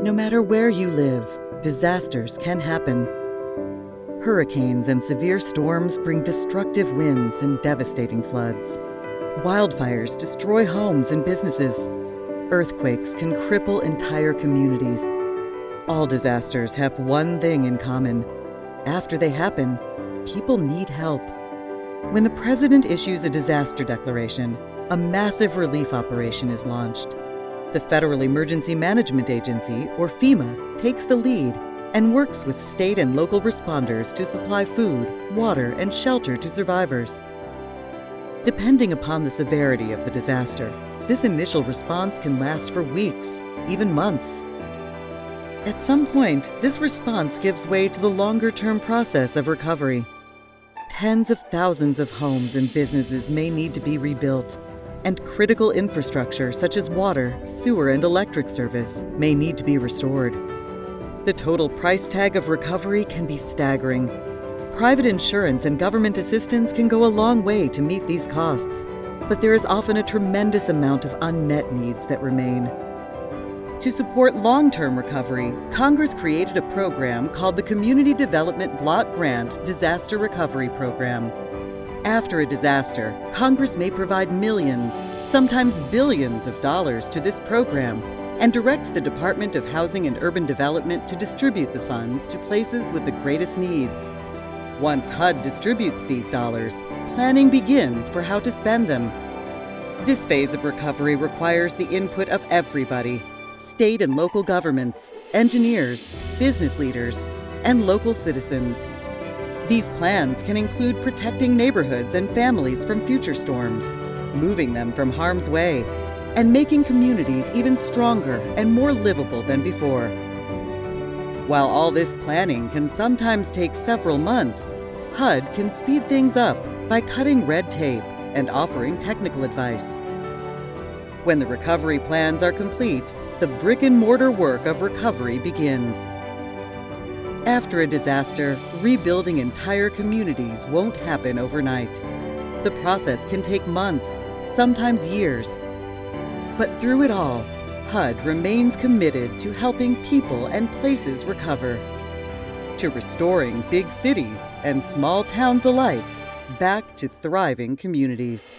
No matter where you live, disasters can happen. Hurricanes and severe storms bring destructive winds and devastating floods. Wildfires destroy homes and businesses. Earthquakes can cripple entire communities. All disasters have one thing in common. After they happen, people need help. When the president issues a disaster declaration, a massive relief operation is launched. The Federal Emergency Management Agency, or FEMA, takes the lead and works with state and local responders to supply food, water, and shelter to survivors. Depending upon the severity of the disaster, this initial response can last for weeks, even months. At some point, this response gives way to the longer-term process of recovery. Tens of thousands of homes and businesses may need to be rebuilt, and critical infrastructure such as water, sewer, and electric service may need to be restored. The total price tag of recovery can be staggering. Private insurance and government assistance can go a long way to meet these costs, but there is often a tremendous amount of unmet needs that remain. To support long-term recovery, Congress created a program called the Community Development Block Grant Disaster Recovery Program. After a disaster, Congress may provide millions, sometimes billions of dollars to this program and directs the Department of Housing and Urban Development to distribute the funds to places with the greatest needs. Once HUD distributes these dollars, planning begins for how to spend them. This phase of recovery requires the input of everybody: state and local governments, engineers, business leaders, and local citizens. These plans can include protecting neighborhoods and families from future storms, moving them from harm's way, and making communities even stronger and more livable than before. While all this planning can sometimes take several months, HUD can speed things up by cutting red tape and offering technical advice. When the recovery plans are complete, the brick-and-mortar work of recovery begins. After a disaster, rebuilding entire communities won't happen overnight. The process can take months, sometimes years. But through it all, HUD remains committed to helping people and places recover, to restoring big cities and small towns alike back to thriving communities.